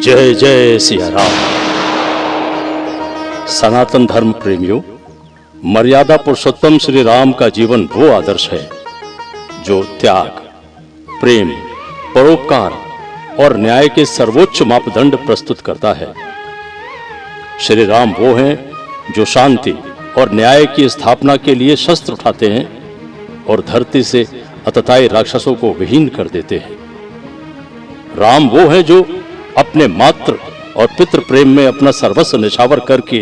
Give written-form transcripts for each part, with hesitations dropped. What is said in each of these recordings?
जय जय सिया राम। सनातन धर्म प्रेमियों, मर्यादा पुरुषोत्तम श्री राम का जीवन वो आदर्श है जो त्याग, प्रेम, परोपकार और न्याय के सर्वोच्च मापदंड प्रस्तुत करता है। श्री राम वो हैं जो शांति और न्याय की स्थापना के लिए शस्त्र उठाते हैं और धरती से अतताई राक्षसों को विहीन कर देते हैं। राम वो हैं जो अपने मातृ और पितृ प्रेम में अपना सर्वस्व निछावर करके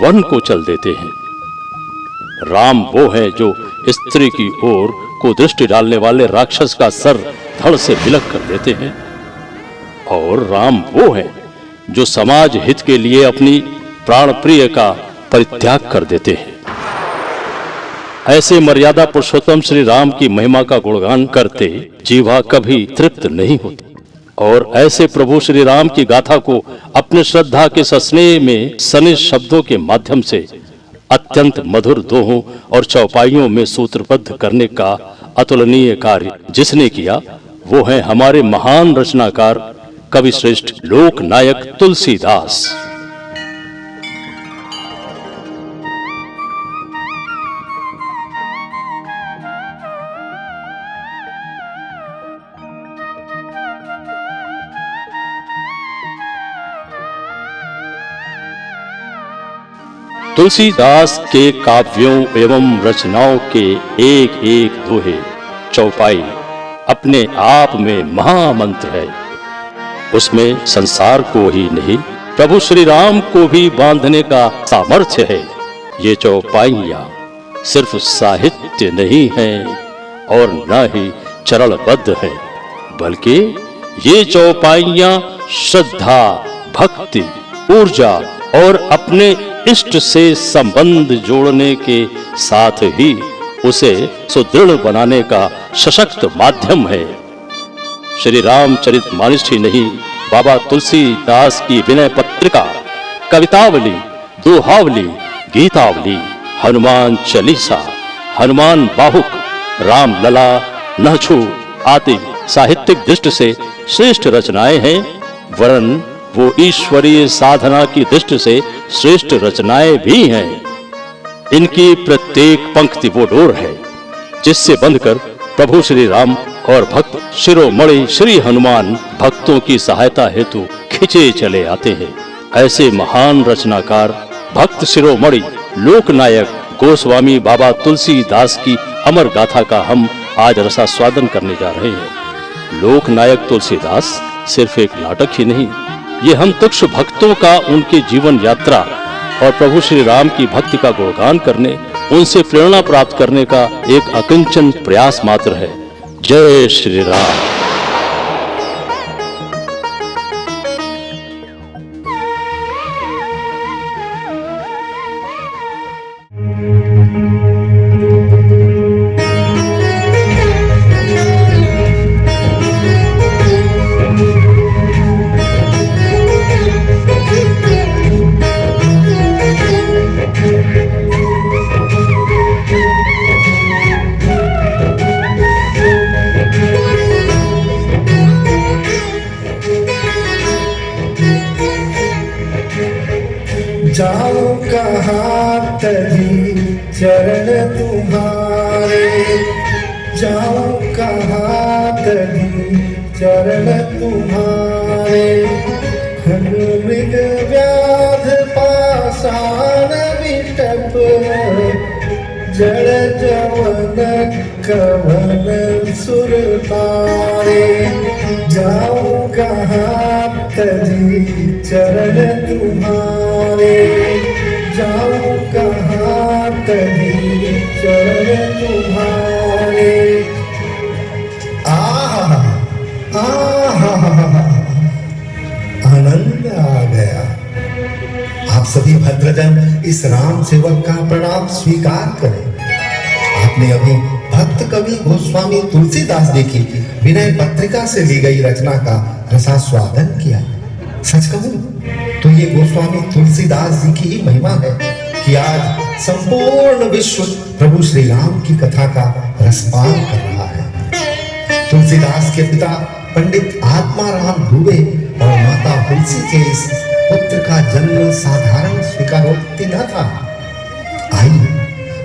वन को चल देते हैं। राम वो हैं जो स्त्री की ओर को दृष्टि डालने वाले राक्षस का सर धड़ से बिलक कर देते हैं। और राम वो हैं जो समाज हित के लिए अपनी प्राण प्रिय का परित्याग कर देते हैं। ऐसे मर्यादा पुरुषोत्तम श्री राम की महिमा का गुणगान करते जीवा कभी तृप्त नहीं होती। और ऐसे प्रभु श्री राम की गाथा को अपने श्रद्धा के सस्नेह में सनिज शब्दों के माध्यम से अत्यंत मधुर दोहों और चौपाइयों में सूत्रबद्ध करने का अतुलनीय कार्य जिसने किया वो है हमारे महान रचनाकार कवि श्रेष्ठ लोक नायक तुलसीदास। तुलसीदास के काव्यों एवं रचनाओं के एक एक दोहे चौपाई अपने आप में महामंत्र है। उसमें संसार को ही नहीं प्रभु श्री राम को भी बांधने का सामर्थ्य है। ये चौपाइयां सिर्फ साहित्य नहीं है और न ही चरणबद्ध है, बल्कि ये चौपाइयां श्रद्धा, भक्ति, ऊर्जा और अपने इष्ट से संबंध जोड़ने के साथ ही उसे सुदृढ़ बनाने का सशक्त माध्यम है। श्री रामचरितमानस ही नहीं, बाबा तुलसीदास की विनय पत्रिका, कवितावली, दोहावली, गीतावली, हनुमान चालीसा, हनुमान बाहुक, राम लला, नहछु आदि साहित्यिक दृष्टि से श्रेष्ठ रचनाएं हैं, वरन वो ईश्वरीय साधना की दृष्टि से श्रेष्ठ रचनाएं भी हैं। इनकी प्रत्येक पंक्ति वो डोर है जिससे बंधकर प्रभु श्री राम और भक्त शिरोमणि श्री हनुमान भक्तों की सहायता हेतु खिंचे चले आते हैं। ऐसे महान रचनाकार भक्त शिरोमणि लोकनायक गोस्वामी बाबा तुलसीदास की अमर गाथा का हम आज रसास्वादन करने जा रहे हैं। लोकनायक तुलसीदास सिर्फ एक नाटक ही नहीं, ये हम तुक्ष भक्तों का उनके जीवन यात्रा और प्रभु श्री राम की भक्ति का गुणगान करने, उनसे प्रेरणा प्राप्त करने का एक अकिंचन प्रयास मात्र है। जय श्री राम। जाऊं कहाँ तजी चरण तुम्हारे, जाऊं कहाँ तजी चरण तुम्हारे, खंड मृग व्याध पाषाण विटप, जड़ जवन कवन सुर तारे। जाऊं कहाँ तजी चरण तुम्हारे, जाऊं कहाँ तजी चरण तुम्हारे। आहा आनंद आ गया। आप सभी भद्रजन इस राम सेवक का प्रणाम स्वीकार करें। आपने अभी भक्त कवि गोस्वामी तुलसीदास जी की विनय पत्रिका से ली गई रचना का रसास्वादन किया। सच कहूं तो ये गोस्वामी तुलसीदास जी की ही महिमा है कि आज संपूर्ण विश्व प्रभु श्री राम की कथा का रसपान कर रहा है। तुलसीदास के पिता पंडित आत्माराम दुबे और माता तुलसी के इस पुत्र का जन्म साधारण स्वीकारोक्ति न था। आइए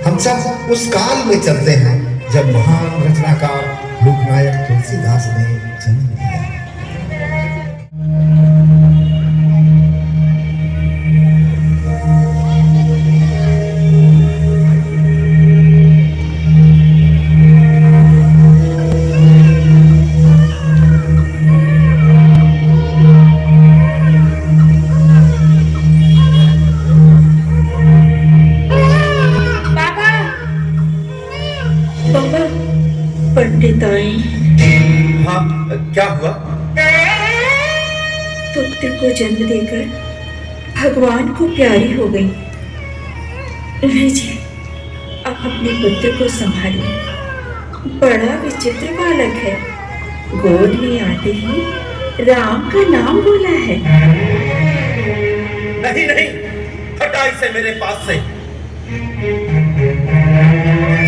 हम सब उस काल में चलते हैं जब महान रचनाकार लोकनायक तुलसीदास ने जन्म लिया। पंडिताई, हाँ, क्या हुआ? पुत्र को जन्म देकर भगवान को प्यारी हो गई। लीजिए, अब अपने पुत्र को संभालिए। बड़ा विचित्र बालक है। गोद में आते ही राम का नाम बोला है। नहीं नहीं, हटा इसे मेरे पास से।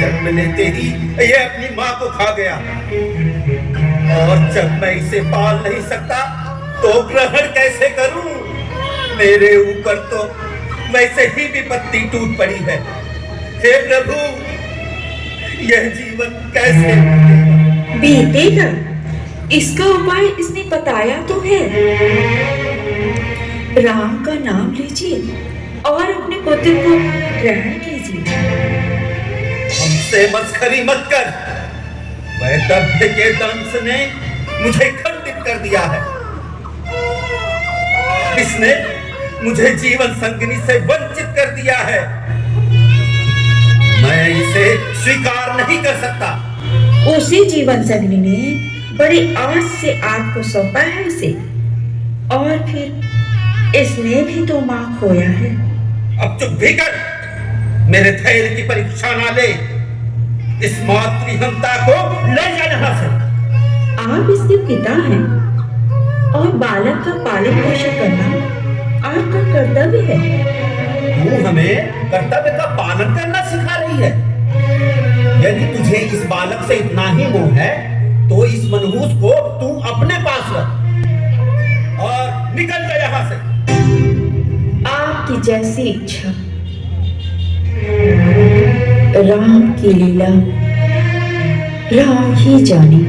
जब मैंने तेरी ये अपनी माँ को खा गया और जब मैं इसे पाल नहीं सकता तो ग्रहण कैसे करूं? मेरे ऊपर तो वैसे ही विपत्ति टूट पड़ी है। हे प्रभु, यह जीवन कैसे बीतेगा? इसका उपाय इसने बताया तो है। राम का नाम लीजिए और अपने पुत्र को ग्रहण कीजिए। हमसे मस्खरी मत कर। वैदव्य के दंश ने मुझे खंडित कर दिया है। इसने मुझे जीवन संगिनी से वंचित कर दिया है। मैं इसे स्वीकार नहीं कर सकता। उसी जीवन संगिनी ने बड़ी आस से आपको सौंपा है इसे, और फिर इसने भी तो मां खोया है। अब चुप भी कर। मेरे धैर्य की परीक्षा ना ले। इस मातृहंता को ले जा यहाँ से। आप इसके पिता हैं और बालक का पालन पोषण करना आपका कर्तव्य है। तू हमें कर्तव्य का पालन करना सिखा रही है। यदि तुझे इस बालक से इतना ही मोह है तो इस मनहूस को तू अपने पास रख और निकल जा यहाँ से। आपकी जैसी इच्छा। राम की लीला राम ही जाने।